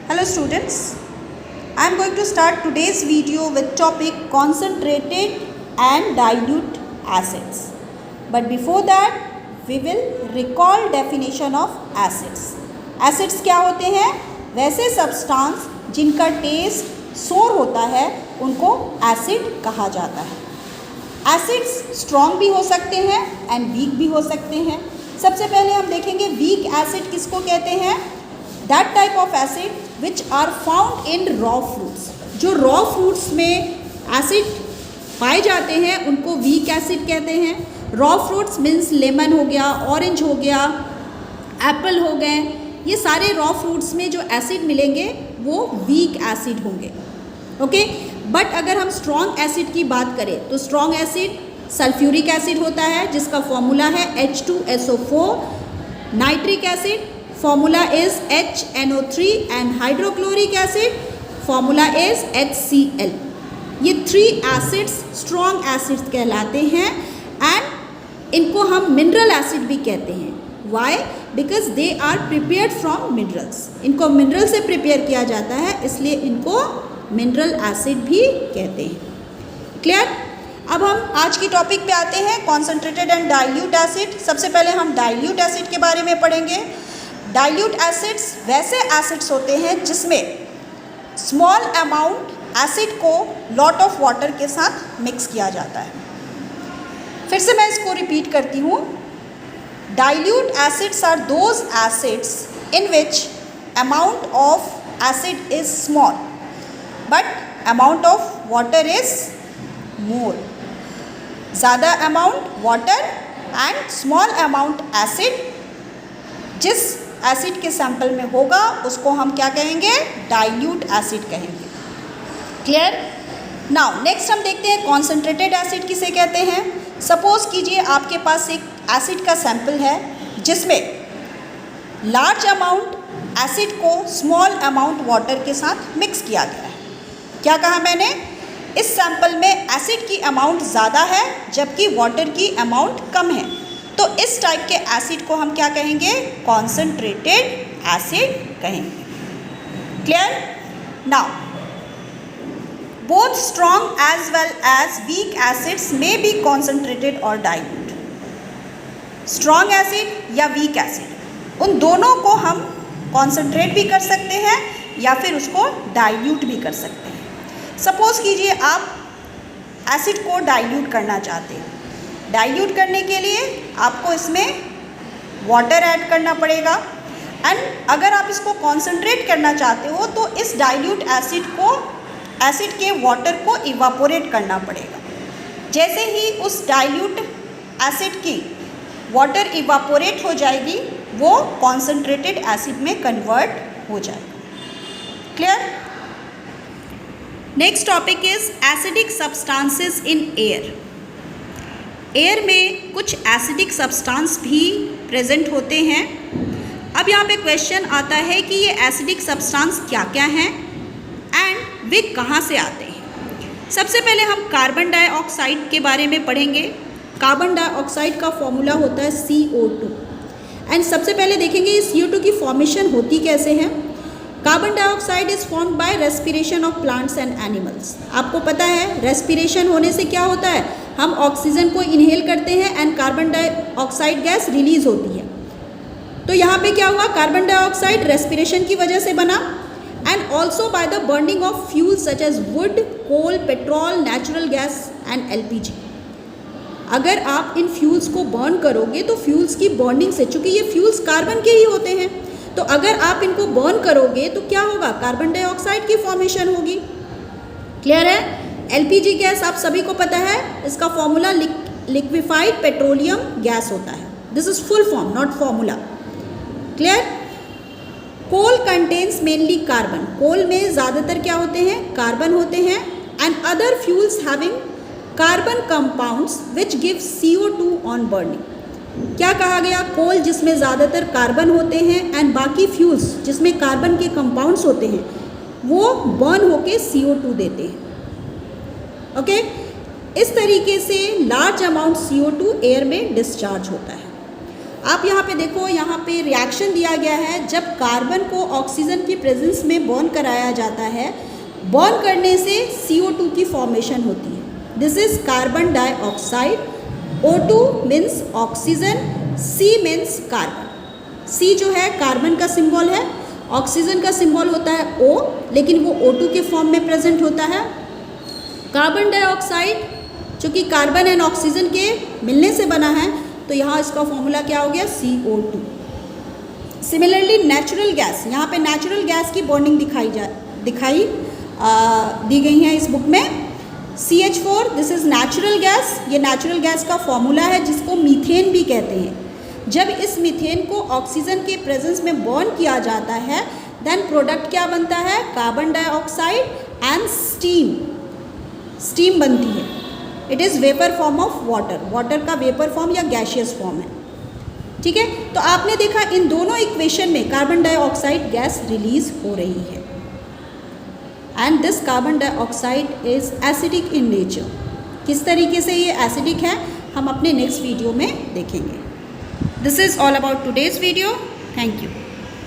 Hello students, I am going to start today's video with topic concentrated and dilute acids. But before that, we will recall definition of acids. Acids क्या होते हैं? वैसे substance जिनका test सोर होता है उनको एसिड कहा जाता है. एसिड्स स्ट्रॉन्ग भी हो सकते हैं एंड वीक भी हो सकते हैं. सबसे पहले हम देखेंगे वीक एसिड किसको कहते हैं. That type of acid which are found in raw fruits. जो रॉ फ्रूट्स में एसिड पाए जाते हैं उनको वीक एसिड कहते हैं. रॉ फ्रूट्स मीन्स लेमन हो गया, ऑरेंज हो गया, एप्पल हो गए, ये सारे रॉ फ्रूट्स में जो एसिड मिलेंगे वो वीक एसिड होंगे. ओके, बट अगर हम स्ट्रॉन्ग एसिड की बात करें तो स्ट्रॉन्ग एसिड सल्फ्यूरिक एसिड होता है जिसका फॉर्मूला है H2SO4. Nitric acid formula is HNO3 and hydrochloric acid formula is HCl. ये 3 एसिड्स स्ट्रॉन्ग एसिड्स कहलाते हैं एंड इनको हम मिनरल एसिड भी कहते हैं. Why? Because they are prepared from minerals. इनको मिनरल से प्रिपेयर किया जाता है इसलिए इनको मिनरल एसिड भी कहते हैं. क्लियर? अब हम आज की टॉपिक पे आते हैं कॉन्सेंट्रेटेड एंड डाइल्यूट एसिड. सबसे पहले हम डाइल्यूट एसिड के बारे में पढ़ेंगे. डाइल्यूट एसिड्स वैसे एसिड्स होते हैं जिसमें स्मॉल अमाउंट एसिड को लॉट ऑफ वाटर के साथ मिक्स किया जाता है. फिर से मैं इसको रिपीट करती हूँ. Dilute acids are those acids in which amount of acid is small but amount of water is more. ज़्यादा amount water and small amount acid जिस एसिड के सैंपल में होगा उसको हम क्या कहेंगे? डाइल्यूट एसिड कहेंगे. क्लियर? नाउ नेक्स्ट हम देखते हैं कॉन्सेंट्रेटेड एसिड किसे कहते हैं. सपोज कीजिए आपके पास एक एसिड का सैंपल है जिसमें लार्ज अमाउंट एसिड को स्मॉल अमाउंट वाटर के साथ मिक्स किया गया है. क्या कहा मैंने? इस सैंपल में एसिड की अमाउंट ज़्यादा है जबकि वाटर की अमाउंट कम है. तो इस टाइप के एसिड को हम क्या कहेंगे? कॉन्सेंट्रेटेड एसिड कहेंगे. Clear? Now both strong as well as weak acids में बी कॉन्सेंट्रेटेड और डाइल्यूट. स्ट्रॉन्ग एसिड या वीक एसिड उन दोनों को हम कॉन्सेंट्रेट भी कर सकते हैं या फिर उसको डाइल्यूट भी कर सकते हैं. सपोज कीजिए आप एसिड को डाइल्यूट करना चाहते हैं. डाइल्यूट करने के लिए आपको इसमें वाटर ऐड करना पड़ेगा एंड अगर आप इसको कॉन्सेंट्रेट करना चाहते हो तो इस डाइल्यूट एसिड के वाटर को इवापोरेट करना पड़ेगा. जैसे ही उस डाइल्यूट एसिड की वाटर इवापोरेट हो जाएगी वो कॉन्सेंट्रेटेड एसिड में कन्वर्ट हो जाएगा. Clear? Next topic is acidic substances in air. Air में कुछ एसिडिक सब्सटेंस भी प्रेजेंट होते हैं. अब यहाँ पे क्वेश्चन आता है कि ये एसिडिक सब्सटेंस क्या क्या हैं एंड वे कहाँ से आते हैं. सबसे पहले हम कार्बन डाइऑक्साइड के बारे में पढ़ेंगे. कार्बन डाइऑक्साइड का फॉर्मूला होता है CO2 एंड सबसे पहले देखेंगे इस CO2 की फॉर्मेशन होती कैसे है. Carbon dioxide is formed by respiration of plants and animals. आपको पता है रेस्पिरेशन होने से क्या होता है? हम ऑक्सीजन को इनहेल करते हैं and carbon dioxide gas release होती है. तो यहाँ पे क्या हुआ? कार्बन डाइऑक्साइड रेस्पिरेशन की वजह से बना and also by the burning of fuels such as wood, coal, petrol, natural gas and LPG. अगर आप इन फ्यूल्स को बर्न करोगे तो फ्यूल्स की बर्निंग से, चूँकि ये फ्यूल्स कार्बन के ही होते हैं, तो अगर आप इनको बर्न करोगे तो क्या होगा? कार्बन डाइऑक्साइड की फॉर्मेशन होगी. क्लियर है? LPG गैस आप सभी को पता है इसका फॉर्मूला लिक्विफाइड पेट्रोलियम गैस होता है. This is full form not formula. Clear? Coal contains mainly carbon. Coal में ज़्यादातर क्या होते हैं? कार्बन होते हैं and other fuels having carbon compounds which give CO2 on burning. क्या कहा गया? कोल जिसमें ज़्यादातर कार्बन होते हैं एंड बाकी फ्यूल्स जिसमें कार्बन के कंपाउंड्स होते हैं वो बर्न होके CO2 देते हैं. ओके, इस तरीके से लार्ज अमाउंट CO2 एयर में डिस्चार्ज होता है. आप यहाँ पे देखो, यहाँ पे रिएक्शन दिया गया है। जब कार्बन को ऑक्सीजन की प्रेजेंस में बॉन्ड कराया जाता है, बॉन्ड करने से CO2 की फॉर्मेशन होती है। This is carbon dioxide. O2 means oxygen, C means carbon. C जो है कार्बन का सिंबल है, ऑक्सीजन का सिंबल होता है O, लेकिन वो O2 के फॉर्म में प्रेजेंट होता है। कार्बन डाइऑक्साइड जो कि कार्बन एंड ऑक्सीजन के मिलने से बना है, तो यहाँ इसका फॉर्मूला क्या हो गया, CO2। सिमिलरली नेचुरल गैस, यहाँ पे नेचुरल गैस की बॉन्डिंग दी गई है इस बुक में। CH4 this is natural gas, ये नेचुरल गैस का फॉर्मूला है जिसको मीथेन भी कहते हैं। जब इस मीथेन को ऑक्सीजन के प्रेजेंस में बॉन्ड किया जाता है, देन प्रोडक्ट क्या बनता है, carbon dioxide and steam. Steam बनती है। It is vapour form of water, water का वेपर फॉर्म या गैशियस फॉर्म है। ठीक है, तो आपने देखा इन दोनों इक्वेशन में कार्बन डाइऑक्साइड गैस रिलीज हो रही है, and this carbon dioxide is acidic in nature. किस तरीके से ये एसिडिक है हम अपने नेक्स्ट वीडियो में देखेंगे। This is all about today's video. Thank you.